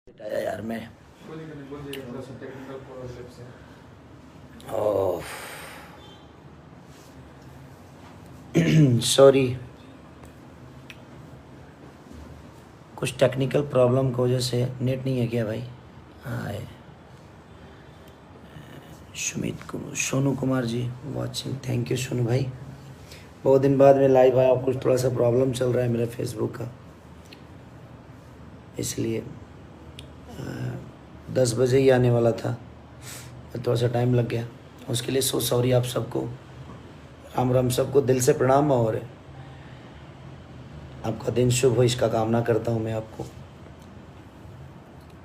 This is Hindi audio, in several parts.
आया यार मैं। ओह सॉरी, कुछ टेक्निकल प्रॉब्लम की वजह से नेट नहीं है क्या भाई? हाँ Sonu Kumar ji watching, thank you Sonu भाई। बहुत दिन बाद में लाइव आया, कुछ थोड़ा सा प्रॉब्लम चल रहा है मेरा फेसबुक का, इसलिए 10 बजे ही आने वाला था, थोड़ा सा टाइम लग गया, उसके लिए सॉरी आप सबको। राम राम, सबको दिल से प्रणाम। और आपका दिन शुभ हो इसका कामना करता हूँ मैं आपको।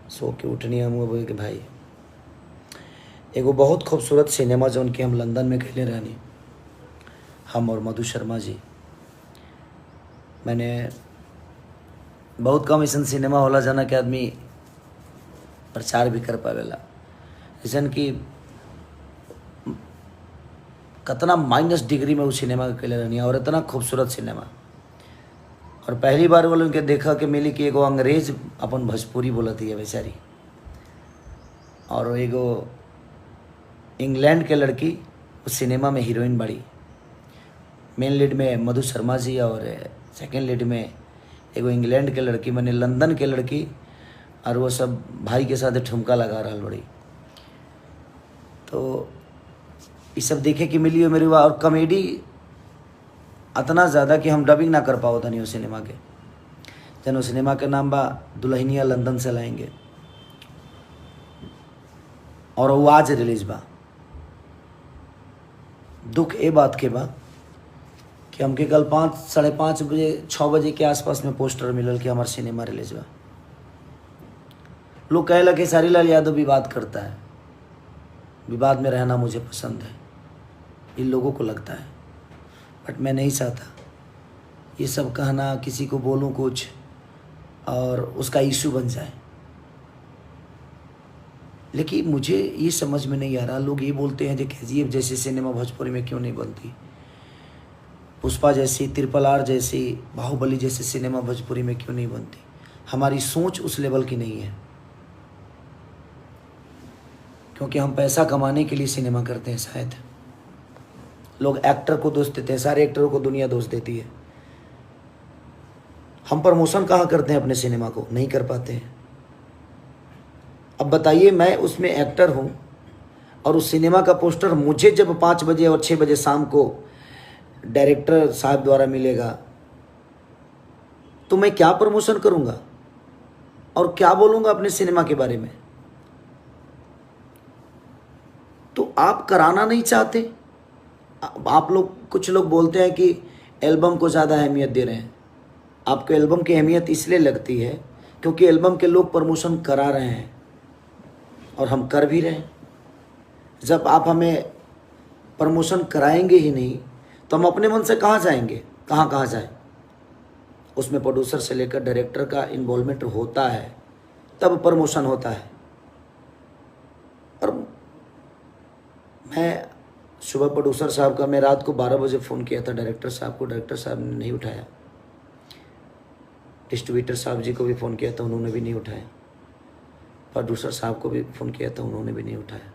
सो के उठनी हम बोले कि भाई एगो बहुत खूबसूरत सिनेमा जो उनके हम लंदन में खेले रहनी, हम और मधु शर्मा जी। मैंने बहुत कम ऐसा सिनेमा होला जाना कि आदमी प्रचार भी कर पावेला, जैसन कि कितना -डिग्री में वो सिनेमा के लिए रहनी, और इतना खूबसूरत सिनेमा। और पहली बार वालों के देखा कि मिली कि एगो अंग्रेज अपन भोजपुरी बोलती है बेचारी, और एगो इंग्लैंड के लड़की उस सिनेमा में हीरोइन बड़ी। मेन लीड में मधु शर्मा जी और सेकेंड लीड में एगो इंग्लैंड के लड़की, मैंने लंदन के लड़की, और वो सब भाई के साथ ठुमका लगा रहा बड़ी। तो ये सब देखे कि मिली हो मेरी। और कॉमेडी इतना ज़्यादा कि हम डबिंग ना कर पाओ तनी उस सिनेमा के। जन उस सिनेमा के नाम बा दुल्हनिया लंदन से लाएंगे, और वो आज रिलीज बा। दुख ए बात के बा कि हमके कल 5, साढ़े 5 बजे 6 बजे के आसपास में पोस्टर मिलल कि हमारे सिनेमा रिलीज बा। लोग कहे लगे सारी लाल यादव विवाद करता है, विवाद में रहना मुझे पसंद है, इन लोगों को लगता है, बट मैं नहीं चाहता ये सब कहना, किसी को बोलूं कुछ और उसका इशू बन जाए। लेकिन मुझे ये समझ में नहीं आ रहा, लोग ये बोलते हैं कि KGF जैसी सिनेमा भोजपुरी में क्यों नहीं बनती, पुष्पा जैसी, RRR जैसी, बाहुबली जैसी सिनेमा भोजपुरी में क्यों नहीं बनती। हमारी सोच उस लेवल की नहीं है, क्योंकि हम पैसा कमाने के लिए सिनेमा करते हैं। शायद लोग एक्टर को दोष देते हैं, सारे एक्टरों को दुनिया दोष देती है। हम प्रमोशन कहाँ करते हैं अपने सिनेमा को, नहीं कर पाते हैं। अब बताइए, मैं उसमें एक्टर हूँ और उस सिनेमा का पोस्टर मुझे जब 5 बजे और 6 बजे शाम को डायरेक्टर साहब द्वारा मिलेगा, तो मैं क्या प्रमोशन करूँगा और क्या बोलूँगा अपने सिनेमा के बारे में। तो आप कराना नहीं चाहते। आप लोग, कुछ लोग बोलते हैं कि एल्बम को ज़्यादा अहमियत दे रहे हैं। आपको एल्बम की अहमियत इसलिए लगती है क्योंकि एल्बम के लोग प्रमोशन करा रहे हैं और हम कर भी रहे हैं। जब आप हमें प्रमोशन कराएंगे ही नहीं तो हम अपने मन से कहाँ जाएंगे, कहाँ जाए। उसमें प्रोड्यूसर से लेकर डायरेक्टर का इन्वॉल्वमेंट होता है, तब प्रमोशन होता है। और मैं सुबह प्रोड्यूसर साहब का, मैं रात को 12 बजे फ़ोन किया था डायरेक्टर साहब को, डायरेक्टर साहब ने नहीं उठाया। डिस्ट्रीब्यूटर साहब जी को भी फ़ोन किया था, उन्होंने भी नहीं उठाया। प्रोड्यूसर साहब को भी फ़ोन किया था, उन्होंने भी नहीं उठाया।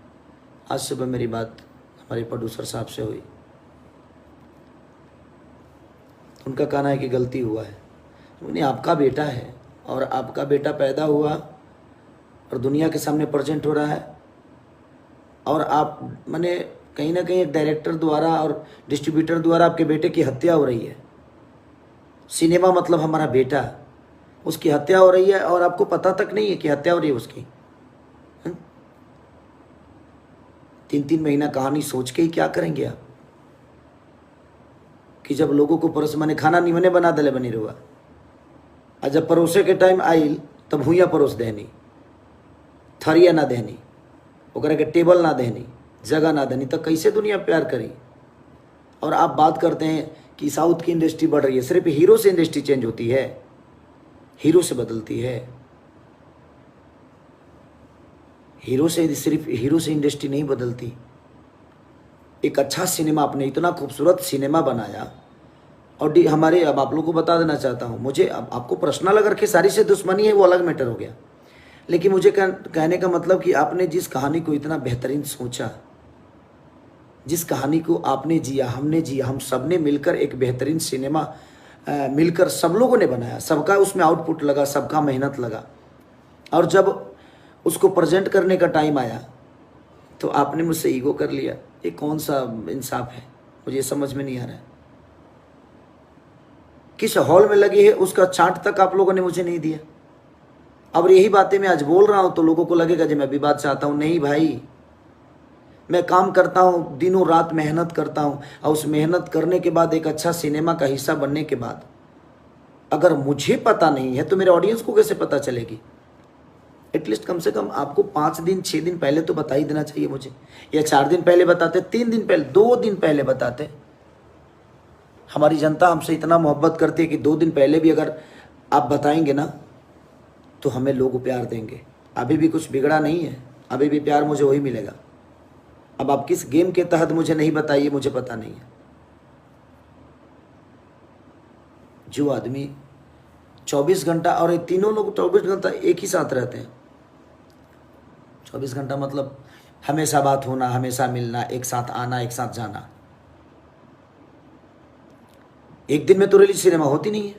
आज सुबह मेरी बात हमारे प्रोड्यूसर साहब से हुई, उनका कहना है कि गलती हुआ है। उन्हें आपका बेटा है और आपका बेटा पैदा हुआ और दुनिया के सामने प्रेजेंट हो रहा है, और आप माने कहीं ना कहीं एक डायरेक्टर द्वारा और डिस्ट्रीब्यूटर द्वारा आपके बेटे की हत्या हो रही है। सिनेमा मतलब हमारा बेटा, उसकी हत्या हो रही है और आपको पता तक नहीं है कि हत्या हो रही है उसकी। 3-3 महीना कहानी सोच के ही क्या करेंगे आप, कि जब लोगों को परोस, मैंने खाना निमने बना दले बनी रुआ, और जब परोसे के टाइम आइल तब भूया परोस देनी, थरिया ना देनी, ओकरा के टेबल ना देनी, जगह ना देनी, तो कैसे दुनिया प्यार करी। और आप बात करते हैं कि साउथ की इंडस्ट्री बढ़ रही है। सिर्फ हीरो से इंडस्ट्री चेंज होती है, हीरो से बदलती है। सिर्फ हीरो से इंडस्ट्री नहीं बदलती। एक अच्छा सिनेमा, आपने इतना खूबसूरत सिनेमा बनाया, और हमारे, अब आप लोगों को बता देना चाहता हूँ, मुझे अब आपको पर्सनल अगर खेसारी से दुश्मनी है वो अलग मैटर हो गया, लेकिन मुझे कहने का मतलब कि आपने जिस कहानी को इतना बेहतरीन सोचा, जिस कहानी को आपने जिया, हमने जिया, हम सब ने मिलकर एक बेहतरीन सिनेमा मिलकर सब लोगों ने बनाया, सबका उसमें आउटपुट लगा, सबका मेहनत लगा, और जब उसको प्रेजेंट करने का टाइम आया तो आपने मुझसे ईगो कर लिया। ये कौन सा इंसाफ है? मुझे समझ में नहीं आ रहा है। किस हॉल में लगी है उसका चार्ट तक आप लोगों ने मुझे नहीं दिया। अब यही बातें मैं आज बोल रहा हूं तो लोगों को लगेगा कि मैं विवाद चाहता हूं। नहीं भाई, मैं काम करता हूं, दिनों रात मेहनत करता हूं, और उस मेहनत करने के बाद एक अच्छा सिनेमा का हिस्सा बनने के बाद अगर मुझे पता नहीं है तो मेरे ऑडियंस को कैसे पता चलेगी? एटलीस्ट कम से कम आपको 5 दिन 6 दिन पहले तो बता ही देना चाहिए मुझे, या 4 दिन पहले बताते, 3 दिन पहले, 2 दिन पहले बताते। हमारी जनता हमसे इतना मोहब्बत करती है कि 2 दिन पहले भी अगर आप बताएंगे ना तो हमें लोग प्यार देंगे। अभी भी कुछ बिगड़ा नहीं है, अभी भी प्यार मुझे वही मिलेगा। अब आप किस गेम के तहत मुझे नहीं बताइए, मुझे पता नहीं है। जो आदमी 24 घंटा, और ये तीनों लोग 24 घंटा एक ही साथ रहते हैं। 24 घंटा मतलब हमेशा बात होना, हमेशा मिलना, एक साथ आना, एक साथ जाना। एक दिन में तो रिलीज सिनेमा होती नहीं है।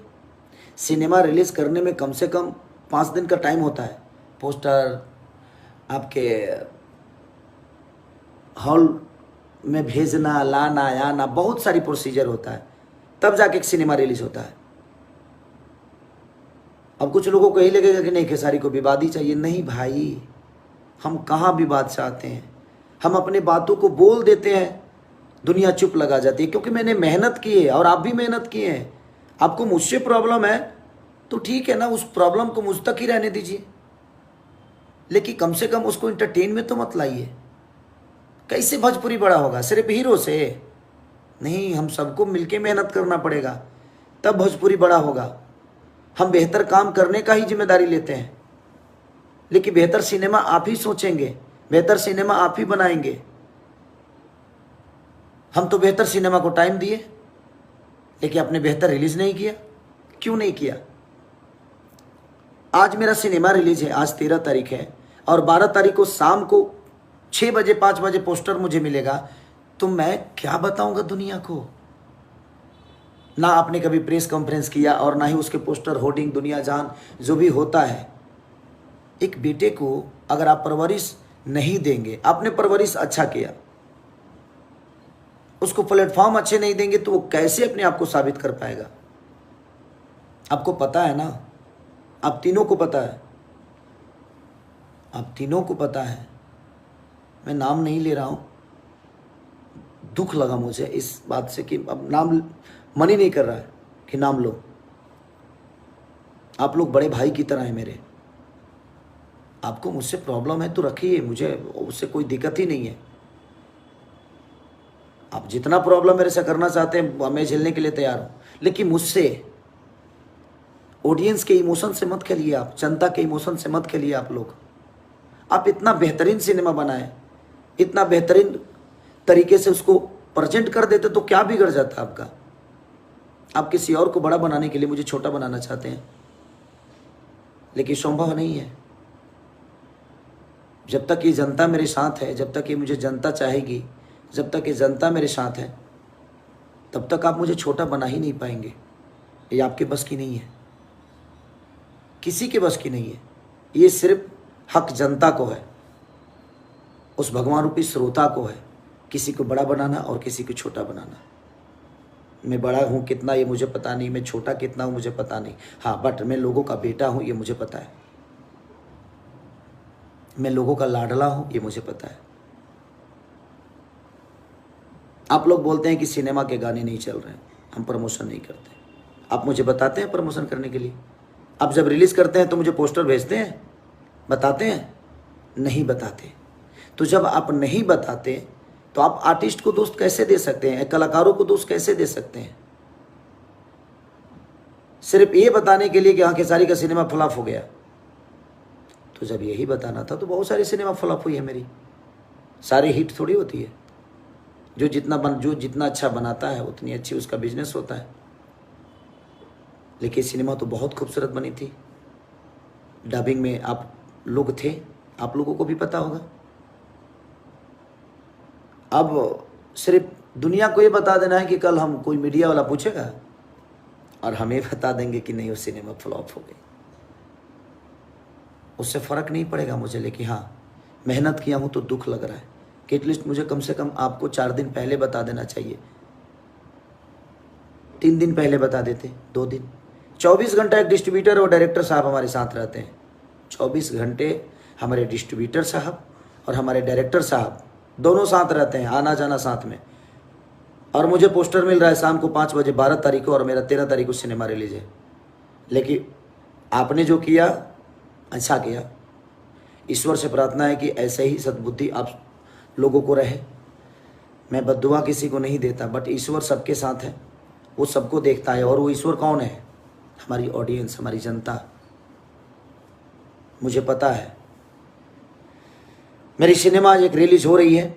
सिनेमा रिलीज करने में कम से कम 5 दिन का टाइम होता है। पोस्टर आपके हॉल में भेजना, लाना, आना, बहुत सारी प्रोसीजर होता है, तब जाके एक सिनेमा रिलीज होता है। अब कुछ लोगों को यही लगेगा कि नहीं, खेसारी को विवाद ही चाहिए। नहीं भाई, हम कहाँ विवाद चाहते हैं। हम अपने बातों को बोल देते हैं, दुनिया चुप लगा जाती है, क्योंकि मैंने मेहनत की है और आप भी मेहनत किए हैं। आपको मुझसे प्रॉब्लम है तो ठीक है ना, उस प्रॉब्लम को मुझ तक ही रहने दीजिए, लेकिन कम से कम उसको इंटरटेन में तो मत लाइए। कैसे भोजपुरी बड़ा होगा? सिर्फ हीरो से नहीं, हम सबको मिलके मेहनत करना पड़ेगा, तब भोजपुरी बड़ा होगा। हम बेहतर काम करने का ही जिम्मेदारी लेते हैं, लेकिन बेहतर सिनेमा आप ही सोचेंगे, बेहतर सिनेमा आप ही बनाएंगे। हम तो बेहतर सिनेमा को टाइम दिए, लेकिन आपने बेहतर रिलीज नहीं किया। क्यों नहीं किया? आज मेरा सिनेमा रिलीज है, आज 13 तारीख है, और 12 तारीख को शाम को 6 बजे 5 बजे पोस्टर मुझे मिलेगा, तो मैं क्या बताऊंगा दुनिया को? ना आपने कभी प्रेस कॉन्फ्रेंस किया, और ना ही उसके पोस्टर, होर्डिंग, दुनिया जान जो भी होता है। एक बेटे को अगर आप परवरिश नहीं देंगे, आपने परवरिश अच्छा किया, उसको प्लेटफॉर्म अच्छे नहीं देंगे तो वो कैसे अपने आप को साबित कर पाएगा? आपको पता है ना, आप तीनों को पता है, आप तीनों को पता है। मैं नाम नहीं ले रहा हूं, दुख लगा मुझे इस बात से कि अब नाम मन ही नहीं कर रहा है कि नाम लो। आप लोग बड़े भाई की तरह हैं मेरे। आपको मुझसे प्रॉब्लम है तो रखिए, मुझे उससे कोई दिक्कत ही नहीं है। आप जितना प्रॉब्लम मेरे से करना चाहते हैं मैं झेलने के लिए तैयार हूं, लेकिन मुझसे ऑडियंस के इमोशन से मत खेलिए, आप जनता के इमोशन से मत खेलिए। आप लोग, आप इतना बेहतरीन सिनेमा बनाए, इतना बेहतरीन तरीके से उसको प्रेजेंट कर देते तो क्या बिगड़ जाता आपका? आप किसी और को बड़ा बनाने के लिए मुझे छोटा बनाना चाहते हैं, लेकिन संभव नहीं है। जब तक ये जनता मेरे साथ है, जब तक ये मुझे जनता चाहेगी, जब तक ये जनता मेरे साथ है, तब तक आप मुझे छोटा बना ही नहीं पाएंगे। ये आपके बस की नहीं है, किसी के बस की नहीं है। ये सिर्फ हक जनता को है, उस भगवान रूपी श्रोता को है, किसी को बड़ा बनाना और किसी को छोटा बनाना। मैं बड़ा हूँ कितना ये मुझे पता नहीं, मैं छोटा कितना हूँ मुझे पता नहीं। हाँ, बट मैं लोगों का बेटा हूँ ये मुझे पता है, मैं लोगों का लाडला हूँ ये मुझे पता है। आप लोग बोलते हैं कि सिनेमा के गाने नहीं चल रहे हैं, हम प्रमोशन नहीं करते। आप मुझे बताते हैं प्रमोशन करने के लिए? आप जब रिलीज़ करते हैं तो मुझे पोस्टर भेजते हैं, बताते हैं? नहीं बताते। तो जब आप नहीं बताते तो आप आर्टिस्ट को दोस्त कैसे दे सकते हैं, कलाकारों को दोस्त कैसे दे सकते हैं? सिर्फ ये बताने के लिए कि हाँ खेसारी का सिनेमा फ्लॉप हो गया। तो जब यही बताना था तो बहुत सारी सिनेमा फ्लॉप हुई है मेरी, सारी हिट थोड़ी होती है। जो जितना अच्छा बनाता है उतनी अच्छी उसका बिजनेस होता है। लेकिन सिनेमा तो बहुत खूबसूरत बनी थी। डबिंग में आप लोग थे, आप लोगों को भी पता होगा। अब सिर्फ दुनिया को ये बता देना है कि कल हम कोई मीडिया वाला पूछेगा और हमें बता देंगे कि नहीं वो सिनेमा फ्लॉप हो गई, उससे फ़र्क नहीं पड़ेगा मुझे। लेकिन हाँ, मेहनत किया हूँ तो दुख लग रहा है कि एटलीस्ट मुझे कम से कम आपको 4 दिन पहले बता देना चाहिए, 3 दिन पहले बता देते, 2 दिन। 24 घंटा एक डिस्ट्रीब्यूटर और डायरेक्टर साहब हमारे साथ रहते हैं। 24 घंटे हमारे डिस्ट्रीब्यूटर साहब और हमारे डायरेक्टर साहब दोनों साथ रहते हैं, आना जाना साथ में। और मुझे पोस्टर मिल रहा है शाम को 5 बजे 12 तारीख को, और मेरा 13 तारीख को सिनेमा रिलीज है। लेकिन आपने जो किया अच्छा किया। ईश्वर से प्रार्थना है कि ऐसे ही सद्बुद्धि आप लोगों को रहे। मैं बद्दुआ किसी को नहीं देता, बट ईश्वर सबके साथ है, वो सबको देखता है। और वो ईश्वर कौन है? हमारी ऑडियंस, हमारी जनता। मुझे पता है मेरी सिनेमा एक रिलीज हो रही है,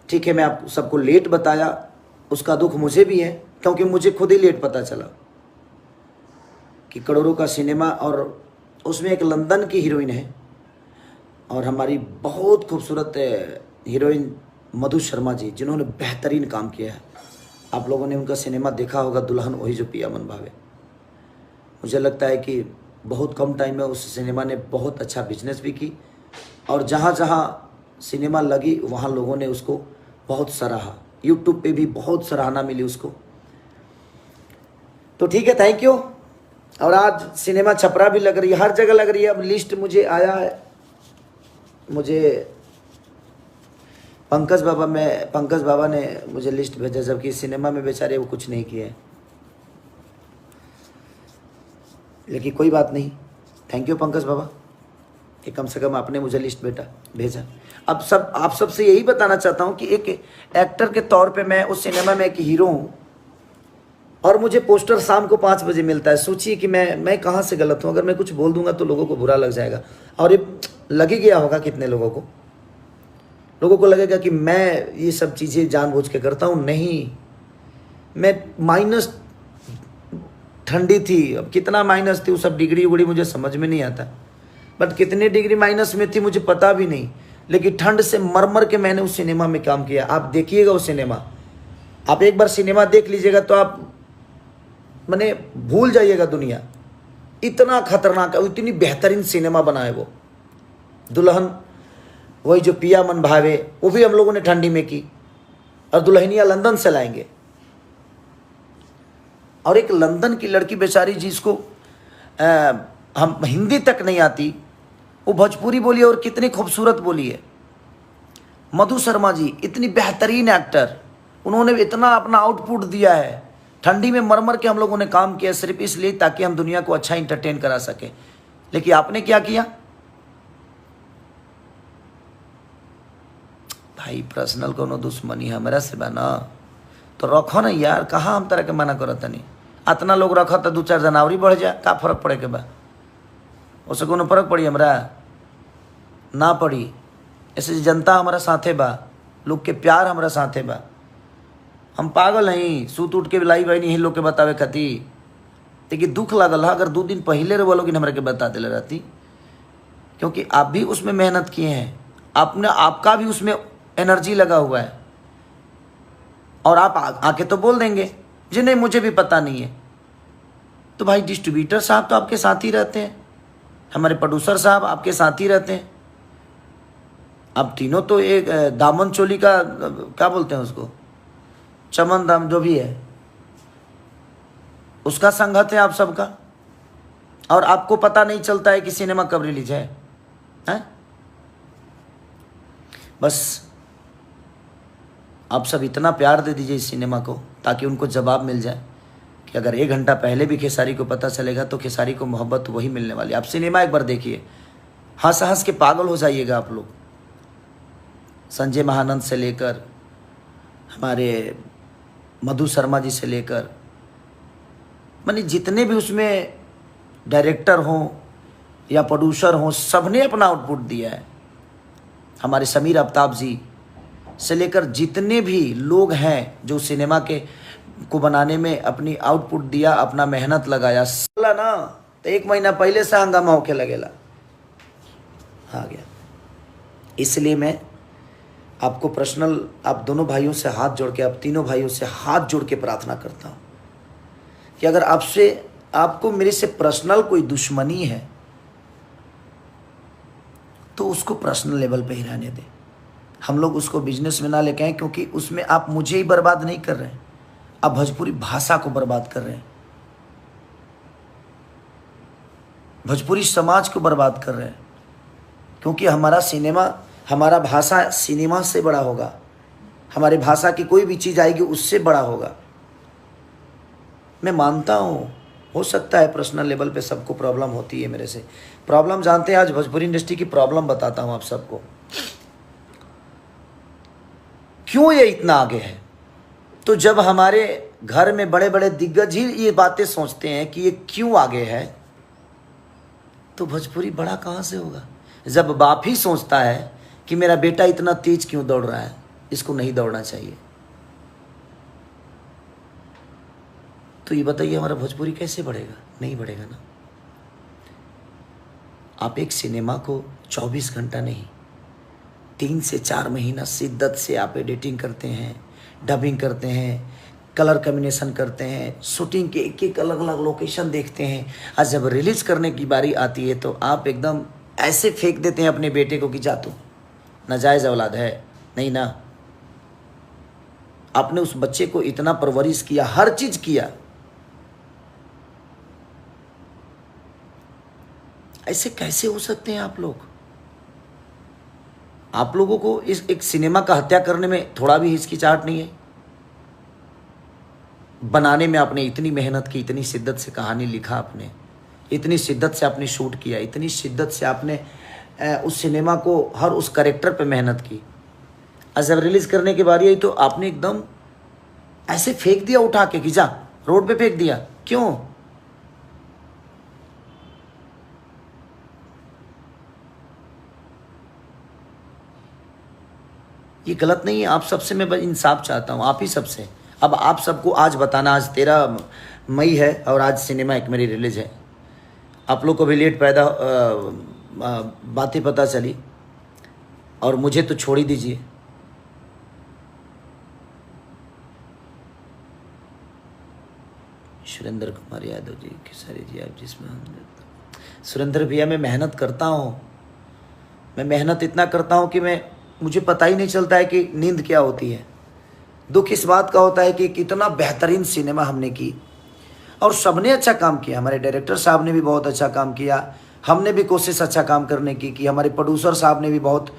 ठीक है। मैं आप सबको लेट बताया, उसका दुख मुझे भी है, क्योंकि मुझे खुद ही लेट पता चला कि करोड़ों का सिनेमा, और उसमें एक लंदन की हीरोइन है और हमारी बहुत खूबसूरत हीरोइन मधु शर्मा जी, जिन्होंने बेहतरीन काम किया है। आप लोगों ने उनका सिनेमा देखा होगा, दुल्हन वही जो पिया मन भावे। मुझे लगता है कि बहुत कम टाइम में उस सिनेमा ने बहुत अच्छा बिजनेस भी की, और जहाँ जहाँ सिनेमा लगी वहाँ लोगों ने उसको बहुत सराहा। यूट्यूब पे भी बहुत सराहना मिली उसको। तो ठीक है, थैंक यू। और आज सिनेमा छपरा भी लग रही है, हर जगह लग रही है। अब लिस्ट मुझे आया है, मुझे पंकज बाबा ने मुझे लिस्ट भेजा, जबकि सिनेमा में बेचारे वो कुछ नहीं किए। लेकिन कोई बात नहीं, थैंक यू पंकज बाबा कि कम से कम आपने मुझे लिस्ट भेजा। अब आप सबसे यही बताना चाहता हूँ कि एक एक्टर के तौर पे मैं उस सिनेमा में एक हीरो हूँ, और मुझे पोस्टर शाम को 5 बजे मिलता है। सोचिए कि मैं कहाँ से गलत हूँ। अगर मैं कुछ बोल दूंगा तो लोगों को बुरा लग जाएगा, और ये लग ही गया होगा कितने लोगों को लगेगा कि मैं ये सब चीज़ें जानबूझ के करता हूँ। नहीं, मैं माइनस ठंडी थी, अब कितना माइनस थी वो सब डिग्री उगड़ी मुझे समझ में नहीं आता, बट कितने डिग्री माइनस में थी मुझे पता भी नहीं। लेकिन ठंड से मर के मैंने उस सिनेमा में काम किया। आप देखिएगा वो सिनेमा, आप एक बार सिनेमा देख लीजिएगा तो आप माने भूल जाइएगा दुनिया। इतना खतरनाक, इतनी बेहतरीन सिनेमा बनाए वो। दुल्हन वही जो पिया मन भावे, वो भी हम लोगों ने ठंडी में की, और दुल्हनिया लंदन से लाएंगे। और एक लंदन की लड़की बेचारी जिसको हम हिंदी तक नहीं आती, वो भोजपुरी बोली और कितनी खूबसूरत बोली है। मधु शर्मा जी इतनी बेहतरीन एक्टर, उन्होंने इतना अपना आउटपुट दिया है। ठंडी में मर के हम लोगों ने काम किया, सिर्फ इसलिए ताकि हम दुनिया को अच्छा इंटरटेन करा सके। लेकिन आपने क्या किया भाई? पर्सनल कोनो दुश्मनी हमरा से बा ना तो रखो ना यार, कहाँ हम तरह के मना करो तनी। इतना लोग रखो तो 2-4 जनवरी बढ़ जाए, का फर्क पड़े के बा? उससे कोनो फर्क पड़ी हमरा ना पड़ी। ऐसे जनता हमारा साथे बा, लोग के प्यार हमारा साथे बा। हम पागल नहीं सूत उठ के लाई भाई नहीं लोग के बतावे खाती। लेकिन दुख लगल है, अगर 2 दिन पहले वो लोग हमरा के बता दिले रहती, क्योंकि आप भी उसमें मेहनत किए हैं, आपका भी उसमें एनर्जी लगा हुआ है, और आप आके तो बोल देंगे जी नहीं मुझे भी पता नहीं है। तो भाई डिस्ट्रीब्यूटर साहब तो आपके साथ ही रहते हैं, हमारे प्रोड्यूसर साहब आपके साथ ही रहते हैं। आप तीनों तो एक दामन चोली का क्या बोलते हैं उसको, चमन दाम जो भी है, उसका संगत है आप सबका, और आपको पता नहीं चलता है कि सिनेमा कब रिलीज है? बस आप सब इतना प्यार दे दीजिए इस सिनेमा को, ताकि उनको जवाब मिल जाए कि अगर 1 घंटा पहले भी खेसारी को पता चलेगा तो खेसारी को मोहब्बत वही मिलने वाली। आप सिनेमा एक बार देखिए, हंस हंस के पागल हो जाइएगा आप लोग। संजय महानंद से लेकर हमारे मधु शर्मा जी से लेकर, माने जितने भी उसमें डायरेक्टर हों या प्रोड्यूसर हों, सबने अपना आउटपुट दिया है। हमारे समीर आफ्ताब जी से लेकर जितने भी लोग हैं जो सिनेमा को बनाने में अपनी आउटपुट दिया, अपना मेहनत लगाया। साला ना तो 1 महीना पहले से हंगामा होके लगेला, आ गया। इसलिए मैं आपको पर्सनल, आप दोनों भाइयों से हाथ जोड़ के, आप तीनों भाइयों से हाथ जोड़ के प्रार्थना करता हूँ कि अगर आपको मेरे से पर्सनल कोई दुश्मनी है तो उसको पर्सनल लेवल पे ही रहने दें। हम लोग उसको बिजनेस में ना लेके आए, क्योंकि उसमें आप मुझे ही बर्बाद नहीं कर रहे हैं, आप भोजपुरी भाषा को बर्बाद कर रहे हैं, भोजपुरी समाज को बर्बाद कर रहे हैं। क्योंकि हमारा सिनेमा, हमारा भाषा सिनेमा से बड़ा होगा, हमारी भाषा की कोई भी चीज़ आएगी उससे बड़ा होगा। मैं मानता हूँ हो सकता है पर्सनल लेवल पे सबको प्रॉब्लम होती है मेरे से। प्रॉब्लम जानते हैं, आज भोजपुरी इंडस्ट्री की प्रॉब्लम बताता हूँ आप सबको, क्यों ये इतना आगे है। तो जब हमारे घर में बड़े बड़े दिग्गज ही ये बातें सोचते हैं कि ये क्यों आगे है, तो भोजपुरी बड़ा कहाँ से होगा। जब बाप ही सोचता है कि मेरा बेटा इतना तेज क्यों दौड़ रहा है, इसको नहीं दौड़ना चाहिए, तो ये बताइए हमारा भोजपुरी कैसे बढ़ेगा? नहीं बढ़ेगा ना। आप एक सिनेमा को 24 घंटा नहीं, 3 से 4 महीना शिद्दत से आप एडिटिंग करते हैं, डबिंग करते हैं, कलर कॉम्बिनेशन करते हैं, शूटिंग के एक एक अलग अलग लोकेशन देखते हैं, और जब रिलीज करने की बारी आती है तो आप एकदम ऐसे फेंक देते हैं अपने बेटे को कि जा तू नाजायज़ औलाद है। नहीं ना, आपने उस बच्चे को इतना परवरिश किया, हर चीज़ किया, ऐसे कैसे हो सकते हैं आप लोग? आप लोगों को इस एक सिनेमा का हत्या करने में थोड़ा भी हिचकिचाहट नहीं है? बनाने में आपने इतनी मेहनत की, इतनी शिद्दत से कहानी लिखा आपने, इतनी शिद्दत से आपने शूट किया, इतनी शिद्दत से आपने उस सिनेमा को हर उस कैरेक्टर पे मेहनत की, और जब रिलीज करने की बारी आई तो आपने एकदम ऐसे फेंक दिया उठा के कि जा, रोड पे फेंक दिया। क्यों? ये गलत नहीं है। आप सबसे मैं इंसाफ चाहता हूँ, आप ही सबसे। अब आप सबको आज बताना, आज 13 मई है और आज सिनेमा एक मेरी रिलीज है। आप लोग को भी लेट पैदा बातें पता चली, और मुझे तो छोड़ ही दीजिए। सुरेंद्र कुमार यादव जी, खेसारी जी, आप जिसमें सुरेंद्र भैया, मैं मेहनत करता हूँ, मैं मेहनत इतना करता हूँ कि मुझे पता ही नहीं चलता है कि नींद क्या होती है। दुख इस बात का होता है कि कितना बेहतरीन सिनेमा हमने की, और सबने अच्छा काम किया। हमारे डायरेक्टर साहब ने भी बहुत अच्छा काम किया, हमने भी कोशिश अच्छा काम करने की हमारे प्रोड्यूसर साहब ने भी बहुत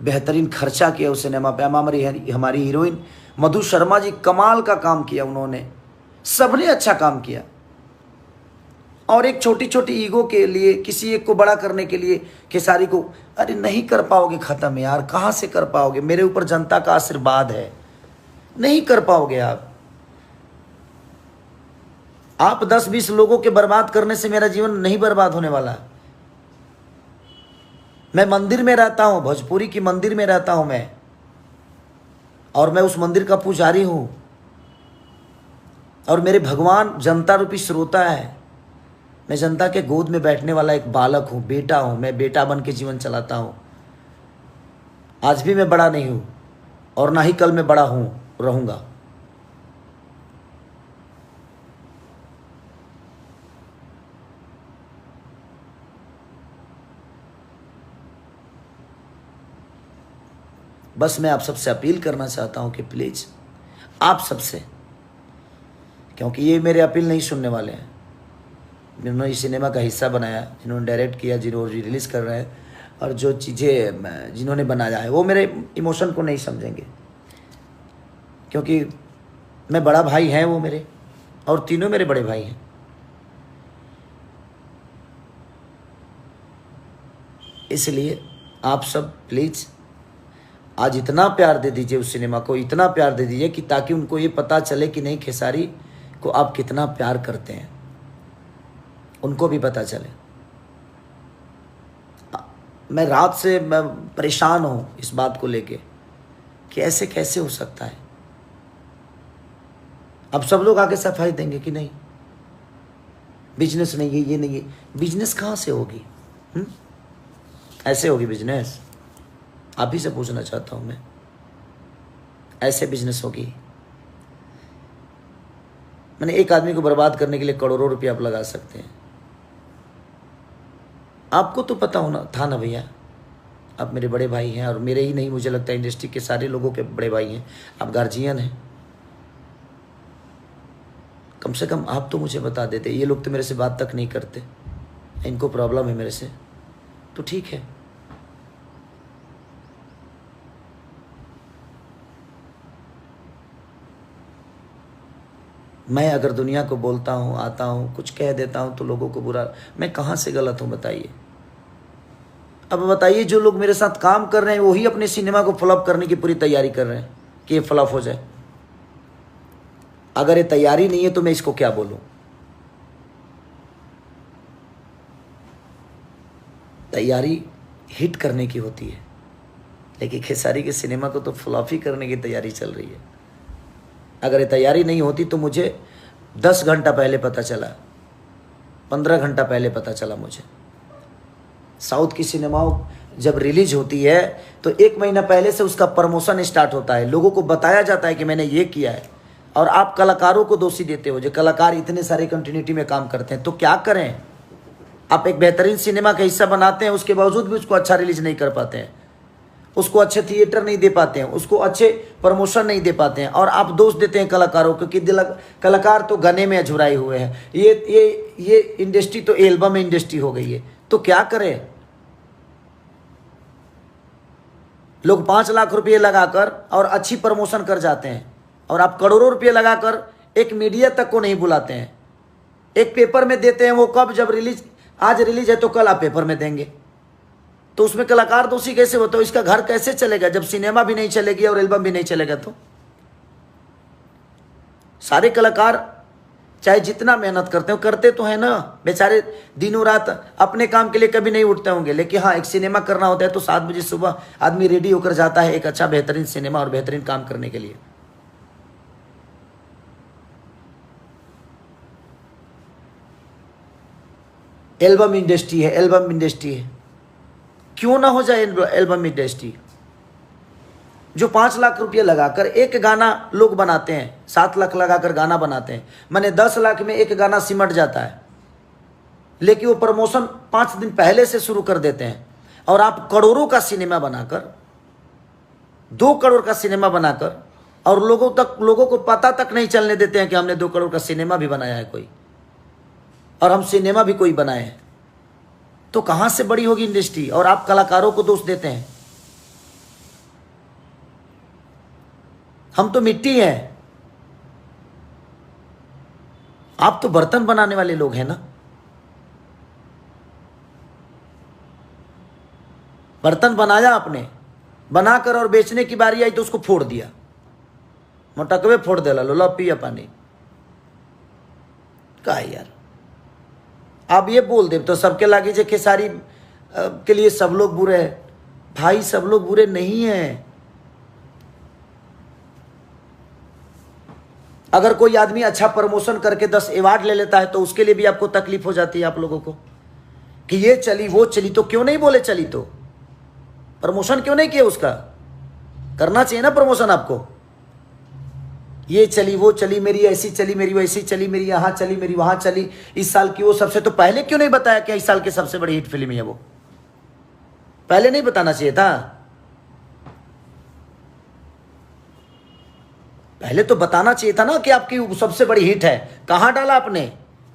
बेहतरीन खर्चा किया उस सिनेमा पे। हमारी हीरोइन मधु शर्मा जी कमाल का काम किया उन्होंने, सबने अच्छा काम किया। और एक छोटी छोटी ईगो के लिए, किसी एक को बड़ा करने के लिए खेसारी को, अरे नहीं कर पाओगे ख़त्म यार, कहाँ से कर पाओगे? मेरे ऊपर जनता का आशीर्वाद है, नहीं कर पाओगे आप 10-20 लोगों के बर्बाद करने से मेरा जीवन नहीं बर्बाद होने वाला। मैं मंदिर में रहता हूं, भोजपुरी की मंदिर में रहता हूं मैं, और मैं उस मंदिर का पुजारी हूं, और मेरे भगवान जनता रूपी श्रोता है। मैं जनता के गोद में बैठने वाला एक बालक हूं, बेटा हूं। मैं बेटा बन के जीवन चलाता हूं। आज भी मैं बड़ा नहीं हूं, और ना ही कल मैं बड़ा रहूंगा। बस मैं आप सबसे अपील करना चाहता हूं कि प्लीज़ आप सबसे, क्योंकि ये मेरे अपील नहीं सुनने वाले हैं, जिन्होंने इस सिनेमा का हिस्सा बनाया, जिन्होंने डायरेक्ट किया, जिन्होंने रिलीज़ कर रहे हैं, और जो चीज़ें जिन्होंने बनाया है, वो मेरे इमोशन को नहीं समझेंगे। क्योंकि मैं बड़ा भाई हैं वो मेरे, और तीनों मेरे बड़े भाई हैं। इसलिए आप सब प्लीज़ आज इतना प्यार दे दीजिए उस सिनेमा को, इतना प्यार दे दीजिए कि ताकि उनको ये पता चले कि नहीं, खेसारी को आप कितना प्यार करते हैं, उनको भी पता चले। मैं रात से मैं परेशान हूँ इस बात को लेके कि ऐसे कैसे हो सकता है। अब सब लोग आगे सफाई देंगे कि नहीं, बिजनेस नहीं है, ये नहीं है। बिजनेस कहाँ से होगी? ऐसे होगी बिजनेस? आप ही से पूछना चाहता हूं मैं, ऐसे बिजनेस होगी? मैंने एक आदमी को बर्बाद करने के लिए करोड़ों रुपया आप लगा सकते हैं। आपको तो पता होना था ना भैया, आप मेरे बड़े भाई हैं, और मेरे ही नहीं, मुझे लगता है इंडस्ट्री के सारे लोगों के बड़े भाई हैं, आप गार्जियन हैं। कम से कम आप तो मुझे बता देते। ये लोग तो मेरे से बात तक नहीं करते, इनको प्रॉब्लम है मेरे से, तो ठीक है। मैं अगर दुनिया को बोलता हूँ, आता हूँ, कुछ कह देता हूँ तो लोगों को बुरा, मैं कहाँ से गलत हूँ बताइए? अब बताइए, जो लोग मेरे साथ काम कर रहे हैं वही अपने सिनेमा को फ्लॉप करने की पूरी तैयारी कर रहे हैं कि ये फ्लॉप हो जाए। अगर ये तैयारी नहीं है तो मैं इसको क्या बोलूं? तैयारी हिट करने की होती है, लेकिन खेसारी के सिनेमा को तो फ्लॉप ही करने की तैयारी चल रही है। अगर ये तैयारी नहीं होती तो मुझे 10 घंटा पहले पता चला, 15 घंटा पहले पता चला मुझे। साउथ की सिनेमाओं जब रिलीज होती है तो 1 महीना पहले से उसका प्रमोशन स्टार्ट होता है, लोगों को बताया जाता है कि मैंने ये किया है। और आप कलाकारों को दोषी देते हो, जो कलाकार इतने सारे कंटिन्यूटी में काम करते हैं, तो क्या करें? आप एक बेहतरीन सिनेमा का हिस्सा बनाते हैं, उसके बावजूद भी उसको अच्छा रिलीज नहीं कर पाते हैं, उसको अच्छे थिएटर नहीं दे पाते हैं, उसको अच्छे प्रमोशन नहीं दे पाते हैं, और आप दोष देते हैं कलाकारों को कि कलाकार तो गाने में अझुराए हुए हैं। ये इंडस्ट्री तो एल्बम इंडस्ट्री हो गई है, तो क्या करें? लोग 5 लाख रुपये लगाकर और अच्छी प्रमोशन कर जाते हैं, और आप करोड़ों रुपये लगाकर एक मीडिया तक को नहीं बुलाते हैं। एक पेपर में देते हैं, वो कब? जब रिलीज, आज रिलीज है तो कल आप पेपर में देंगे, तो उसमें कलाकार दोषी कैसे होता है? इसका घर कैसे चलेगा जब सिनेमा भी नहीं चलेगी और एल्बम भी नहीं चलेगा? तो सारे कलाकार चाहे जितना मेहनत करते हो, करते तो है ना बेचारे, दिनों रात अपने काम के लिए कभी नहीं उठते होंगे, लेकिन हाँ, एक सिनेमा करना होता है तो 7 बजे सुबह आदमी रेडी होकर जाता है एक अच्छा बेहतरीन सिनेमा और बेहतरीन काम करने के लिए। एल्बम इंडस्ट्री है, एल्बम इंडस्ट्री है, क्यों ना हो जाए एल्बम इंडस्ट्री? जो 5 लाख रुपये लगाकर एक गाना लोग बनाते हैं, 7 लाख लगाकर गाना बनाते हैं, मैंने 10 लाख में एक गाना सिमट जाता है, लेकिन वो प्रमोशन 5 दिन पहले से शुरू कर देते हैं। और आप करोड़ों का सिनेमा बनाकर, 2 करोड़ का सिनेमा बनाकर, और लोगों को पता तक नहीं चलने देते हैं कि हमने 2 करोड़ का सिनेमा भी बनाया है कोई, और हम सिनेमा भी कोई बनाए हैं, तो कहां से बड़ी होगी इंडस्ट्री? और आप कलाकारों को दोष देते हैं। हम तो मिट्टी हैं, आप तो बर्तन बनाने वाले लोग हैं ना। बर्तन बनाया आपने, बनाकर और बेचने की बारी आई तो उसको फोड़ दिया, मोटकवे फोड़ देला, लो पिया पानी का यार। आप ये बोल दे तो सबके लागे जे खेसारी के लिए सब लोग बुरे हैं। भाई, सब लोग बुरे नहीं हैं। अगर कोई आदमी अच्छा प्रमोशन करके 10 अवार्ड ले लेता है तो उसके लिए भी आपको तकलीफ हो जाती है, आप लोगों को, कि ये चली वो चली। तो क्यों नहीं बोले चली? तो प्रमोशन क्यों नहीं किया उसका? करना चाहिए ना प्रमोशन आपको। ये चली वो चली, मेरी ऐसी चली, मेरी वैसी चली, मेरी यहाँ चली, मेरी वहां चली, इस साल की वो सबसे, तो पहले क्यों नहीं बताया कि इस साल की सबसे बड़ी हिट फिल्म है वो? पहले नहीं बताना चाहिए था? पहले तो बताना चाहिए था ना कि आपकी सबसे बड़ी हिट है। कहां डाला आपने?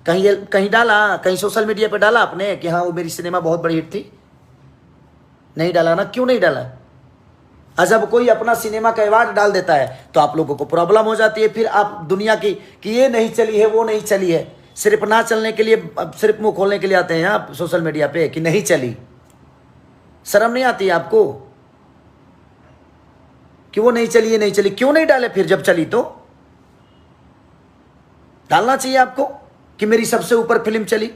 कहीं डाला? कहीं सोशल मीडिया पे डाला आपने कि हाँ वो मेरी सिनेमा बहुत बड़ी हिट थी? नहीं डाला ना। क्यों नहीं डाला? जब कोई अपना सिनेमा का अवार्ड डाल देता है तो आप लोगों को प्रॉब्लम हो जाती है। फिर आप दुनिया की कि ये नहीं चली है, वो नहीं चली है, सिर्फ ना चलने के लिए, सिर्फ मुंह खोलने के लिए आते हैं आप सोशल मीडिया पे कि नहीं चली। शर्म नहीं आती है आपको कि वो नहीं चली, ये नहीं चली? क्यों नहीं डाले फिर? जब चली तो डालना चाहिए आपको कि मेरी सबसे ऊपर फिल्म चली।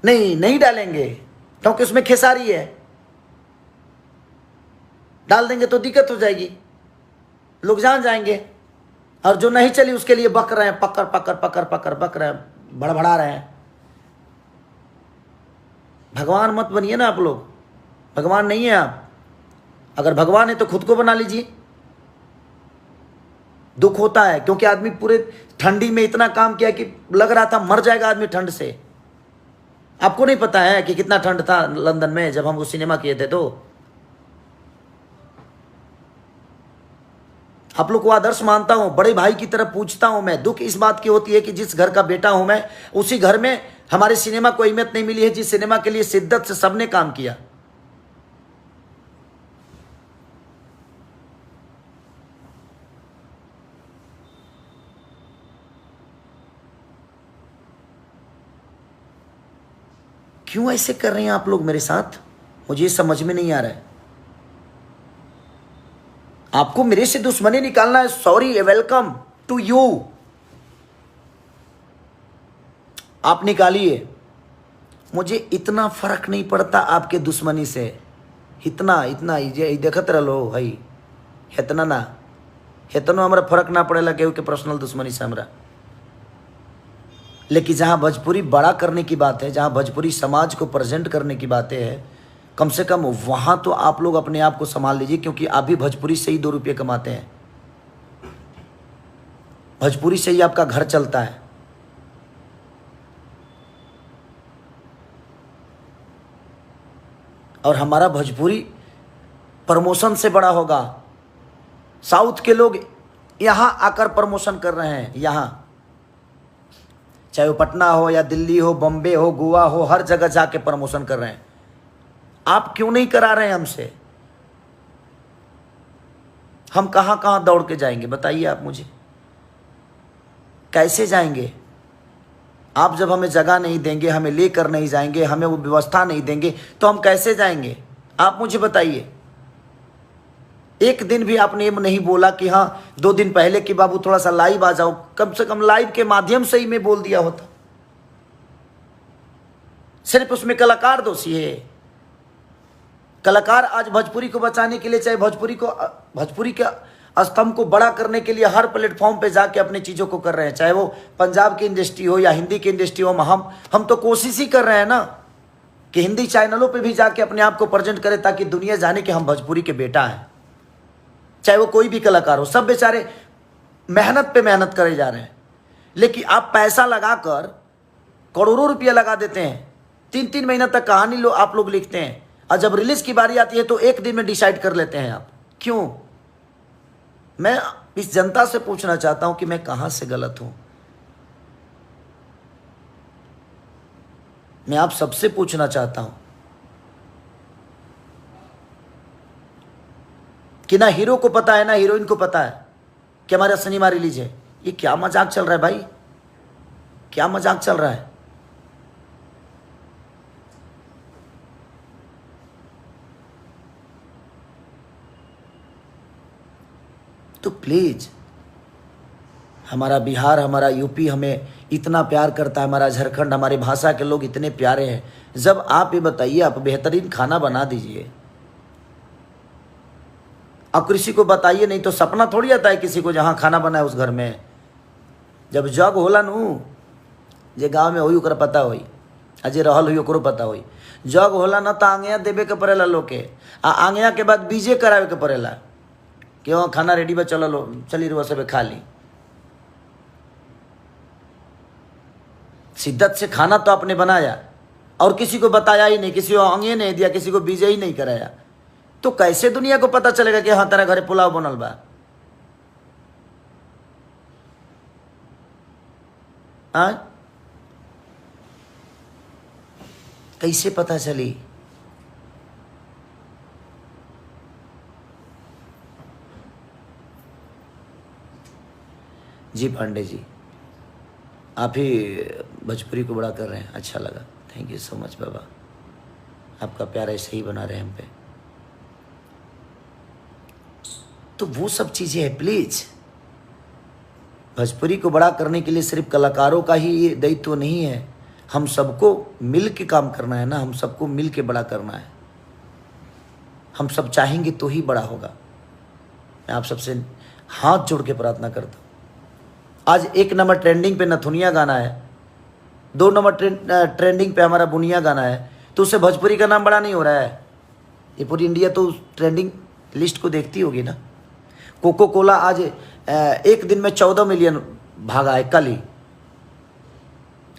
नहीं डालेंगे क्योंकि उसमें खेसारी है। डाल देंगे तो दिक्कत हो जाएगी, लोग जान जाएंगे। और जो नहीं चली उसके लिए बक रहे हैं, पकड़ बक रहे हैं, बड़बड़ा रहे हैं। भगवान मत बनिए ना आप लोग, भगवान नहीं है आप। अगर भगवान है तो खुद को बना लीजिए। दुख होता है क्योंकि आदमी पूरे ठंडी में इतना काम किया कि लग रहा था मर जाएगा आदमी ठंड से। आपको नहीं पता है कि कितना ठंड था लंदन में जब हम वो सिनेमा किए थे। तो आप लोग को आदर्श मानता हूं, बड़े भाई की तरफ पूछता हूं मैं। दुख इस बात की होती है कि जिस घर का बेटा हूं मैं, उसी घर में हमारे सिनेमा को अहमियत नहीं मिली है जिस सिनेमा के लिए शिद्दत से सबने काम किया। क्यों ऐसे कर रहे हैं आप लोग मेरे साथ, मुझे समझ में नहीं आ रहा है। आपको मेरे से दुश्मनी निकालना है, सॉरी, वेलकम टू यू, आप निकालिए। मुझे इतना फर्क नहीं पड़ता आपके दुश्मनी से, इतना इतना ये देखत रहो भाई, इतना ना इतना हमारा फर्क ना पड़ेला केहू के पर्सनल दुश्मनी से हमरा। लेकिन जहाँ भोजपुरी बड़ा करने की बात है, जहाँ भोजपुरी समाज को प्रेजेंट करने की बातें हैं, कम से कम वहाँ तो आप लोग अपने आप को संभाल लीजिए, क्योंकि आप भी भोजपुरी से ही 2 रुपये कमाते हैं, भोजपुरी से ही आपका घर चलता है। और हमारा भोजपुरी प्रमोशन से बड़ा होगा। साउथ के लोग यहाँ आकर प्रमोशन कर रहे हैं, यहाँ चाहे वो पटना हो या दिल्ली हो, बॉम्बे हो, गोवा हो, हर जगह जाके प्रमोशन कर रहे हैं। आप क्यों नहीं करा रहे हैं हमसे? हम कहां कहां दौड़ के जाएंगे बताइए आप मुझे, कैसे जाएंगे? आप जब हमें जगह नहीं देंगे, हमें लेकर नहीं जाएंगे, हमें वो व्यवस्था नहीं देंगे, तो हम कैसे जाएंगे? आप मुझे बताइए। एक दिन भी आपने ये नहीं बोला कि हाँ 2 दिन पहले कि बाबू थोड़ा सा लाइव आ जाओ। कम से कम लाइव के माध्यम से ही मैं बोल दिया होता। सिर्फ उसमें कलाकार दोषी है। कलाकार आज भोजपुरी को बचाने के लिए, चाहे भोजपुरी के स्तंभ को बड़ा करने के लिए हर प्लेटफॉर्म पे जाके अपनी चीज़ों को कर रहे हैं, चाहे वो पंजाब की इंडस्ट्री हो या हिंदी की इंडस्ट्री हो। हम तो कोशिश ही कर रहे हैं ना कि हिंदी चैनलों पे भी जाके अपने आप को प्रेजेंट करें, ताकि दुनिया जाने कि हम भोजपुरी के बेटा हैं। चाहे वो कोई भी कलाकार हो, सब बेचारे मेहनत पे मेहनत करे जा रहे हैं। लेकिन आप पैसा लगाकर करोड़ों रुपया लगा देते हैं, 3-3 महीना तक कहानी आप लोग लिखते हैं, और जब रिलीज की बारी आती है तो 1 दिन में डिसाइड कर लेते हैं आप। क्यों? मैं इस जनता से पूछना चाहता हूं कि मैं कहां से गलत हूं। मैं आप सबसे पूछना चाहता हूं कि ना हीरो को पता है ना हीरोइन को पता है कि हमारा सिनेमा रिलीज है। ये क्या मजाक चल रहा है भाई, क्या मजाक चल रहा है? तो प्लीज, हमारा बिहार, हमारा यूपी हमें इतना प्यार करता है, हमारा झारखंड, हमारे भाषा के लोग इतने प्यारे हैं। जब आप ये बताइए, आप बेहतरीन खाना बना दीजिए, आप किसी को बताइए, नहीं तो सपना थोड़ी आता है किसी को जहाँ खाना बनाए उस घर में। जब जग होला नू, जे गाँव में होई ओकरा पता होई, अजे रहल हुई ओकरो पता होई। जग होला ना तो आंगया देवे के पड़ेला लोग के, आ आंगया के बाद बीजे करावे के पड़ेला कि वहाँ खाना रेडी बा, चलो लो चली रुआ सब खा ली। शिद्दत से खाना तो आपने बनाया और किसी को बताया ही नहीं, किसी को आंगे नहीं दिया, किसी को बीजे ही नहीं कराया, तो कैसे दुनिया को पता चलेगा कि हाँ तेरा घरे पुलाव बनल बा? कैसे पता चली? जी पांडे जी, आप ही भोजपुरी को बड़ा कर रहे हैं, अच्छा लगा, थैंक यू सो मच बाबा। आपका प्यार ऐसे ही बना रहे हम पे। तो वो सब चीज़ें हैं। प्लीज, भोजपुरी को बड़ा करने के लिए सिर्फ कलाकारों का ही ये दायित्व नहीं है, हम सबको मिल के काम करना है ना, हम सबको मिल के बड़ा करना है। हम सब चाहेंगे तो ही बड़ा होगा। मैं आप सबसे हाथ जोड़ के प्रार्थना करता हूँ। आज 1 नंबर ट्रेंडिंग पे नथुनिया गाना है, 2 नंबर ट्रेंडिंग पे हमारा बुनिया गाना है, तो उससे भोजपुरी का नाम बड़ा नहीं हो रहा है। ये पूरी इंडिया तो ट्रेंडिंग लिस्ट को देखती होगी ना। कोको कोला आज एक दिन में 14 मिलियन भागा है कल ही।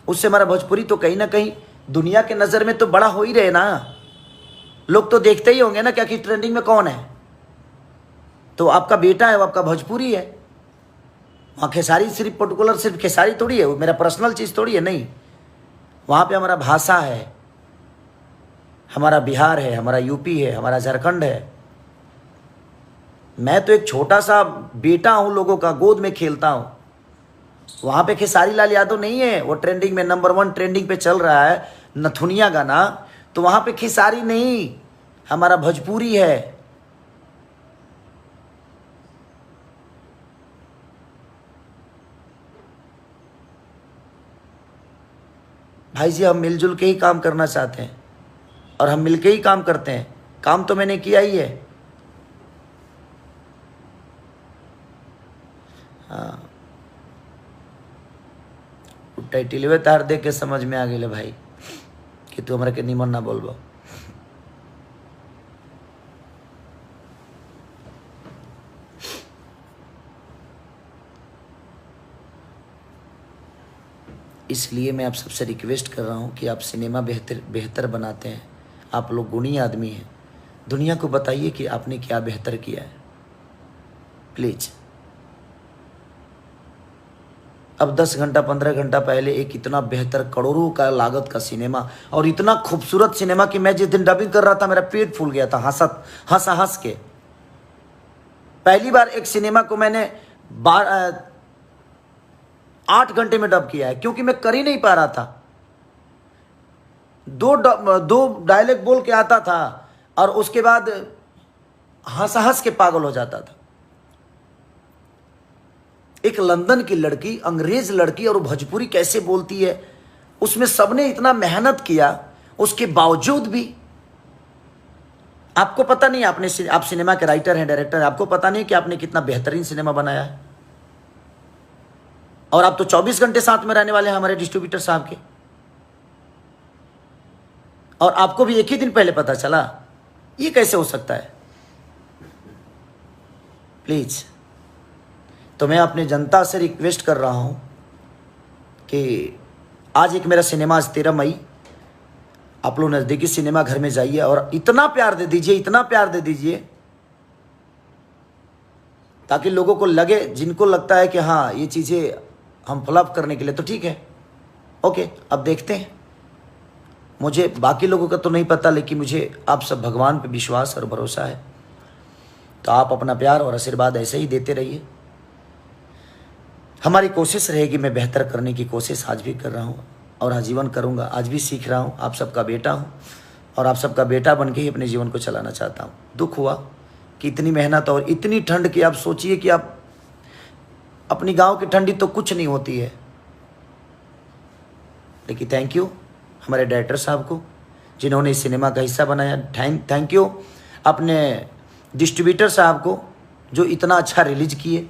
उससे हमारा भोजपुरी तो कहीं ना कहीं दुनिया के नज़र में तो बड़ा हो ही रहे ना। लोग तो देखते ही होंगे ना क्या कि ट्रेंडिंग में कौन है। तो आपका बेटा है वो आपका भोजपुरी है। वहाँ खेसारी सिर्फ पर्टिकुलर सिर्फ खेसारी थोड़ी है, वो मेरा पर्सनल चीज़ थोड़ी है, नहीं। वहाँ पे हमारा भाषा है, हमारा बिहार है, हमारा यूपी है, हमारा झारखंड है। मैं तो एक छोटा सा बेटा हूँ, लोगों का गोद में खेलता हूँ। वहाँ पे खेसारी लाल यादव नहीं है, वो ट्रेंडिंग में नंबर 1 ट्रेंडिंग पे चल रहा है नथुनिया गाना, तो वहाँ पे खेसारी नहीं, हमारा भोजपुरी है। भाई जी हम मिलजुल के ही काम करना चाहते हैं और हम मिलके ही काम करते हैं। काम तो मैंने किया ही है। हाँ, टाइटिलवे तार देख के समझ में आ गए भाई कि तू हमारे के निमन ना बोलबो। इसलिए मैं आप सबसे रिक्वेस्ट कर रहा हूँ कि आप सिनेमा बेहतर बनाते हैं, आप लोग गुणी आदमी हैं, दुनिया को बताइए कि आपने क्या बेहतर किया है प्लीज़। अब 10 घंटा 15 घंटा पहले एक इतना बेहतर करोड़ों का लागत का सिनेमा और इतना खूबसूरत सिनेमा कि मैं जिस दिन डबिंग कर रहा था मेरा पेट फूल गया था हंस के। पहली बार एक सिनेमा को मैंने 8 घंटे में डब किया है, क्योंकि मैं कर ही नहीं पा रहा था। दो डायलॉग बोल के आता था और उसके बाद हंस के पागल हो जाता था। एक लंदन की लड़की, अंग्रेज लड़की, और भोजपुरी कैसे बोलती है, उसमें सबने इतना मेहनत किया, उसके बावजूद भी आपको पता नहीं, आप सिनेमा के राइटर हैं, डायरेक्टर हैं, आपको पता नहीं कि आपने कितना बेहतरीन सिनेमा बनाया है। और आप तो 24 घंटे साथ में रहने वाले हैं हमारे डिस्ट्रीब्यूटर साहब के, और आपको भी एक ही दिन पहले पता चला। ये कैसे हो सकता है प्लीज। तो मैं अपनी जनता से रिक्वेस्ट कर रहा हूं कि आज एक मेरा सिनेमा, आज 13 मई, आप लोग नज़दीकी सिनेमा घर में जाइए और इतना प्यार दे दीजिए, इतना प्यार दे दीजिए ताकि लोगों को लगे, जिनको लगता है कि हाँ ये चीज़ें हम फ्लॉप करने के लिए, तो ठीक है, ओके अब देखते हैं। मुझे बाकी लोगों का तो नहीं पता, लेकिन मुझे आप सब भगवान पे विश्वास और भरोसा है। तो आप अपना प्यार और आशीर्वाद ऐसे ही देते रहिए। हमारी कोशिश रहेगी, मैं बेहतर करने की कोशिश आज भी कर रहा हूँ और आजीवन करूँगा। आज भी सीख रहा हूँ, आप सबका बेटा हूँ और आप सबका बेटा बन के ही अपने जीवन को चलाना चाहता हूँ। दुख हुआ कि इतनी मेहनत और इतनी ठंड की, आप सोचिए कि आप अपनी गांव की ठंडी तो कुछ नहीं होती है, लेकिन थैंक यू हमारे डायरेक्टर साहब को जिन्होंने इस सिनेमा का हिस्सा बनाया। थैंक यू अपने डिस्ट्रीब्यूटर साहब को जो इतना अच्छा रिलीज किए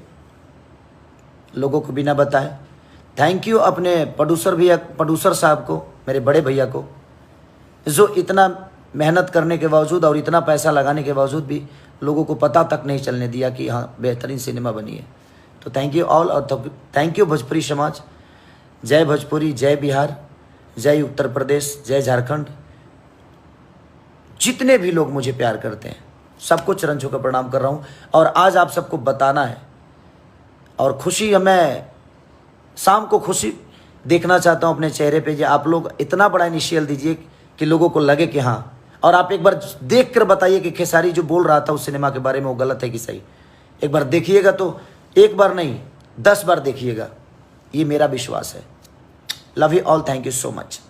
लोगों को बिना बताए। थैंक यू अपने प्रोड्यूसर साहब को, मेरे बड़े भैया को, जो इतना मेहनत करने के बावजूद और इतना पैसा लगाने के बावजूद भी लोगों को पता तक नहीं चलने दिया कि हाँ बेहतरीन सिनेमा बनी है। तो थैंक यू ऑल, और थैंक यू भोजपुरी समाज। जय भोजपुरी, जय बिहार, जय उत्तर प्रदेश, जय झारखंड। जितने भी लोग मुझे प्यार करते हैं सबको चरण छूकर प्रणाम कर रहा हूँ। और आज आप सबको बताना है और खुशी, मैं शाम को खुशी देखना चाहता हूँ अपने चेहरे पे। जो आप लोग इतना बड़ा इनिशियल दीजिए कि लोगों को लगे कि हाँ, और आप एक बार देख कर बताइए कि खेसारी जो बोल रहा था उस सिनेमा के बारे में वो गलत है कि सही। एक बार देखिएगा, तो एक बार नहीं 10 बार देखिएगा, ये मेरा विश्वास है। Love you all, thank you so much.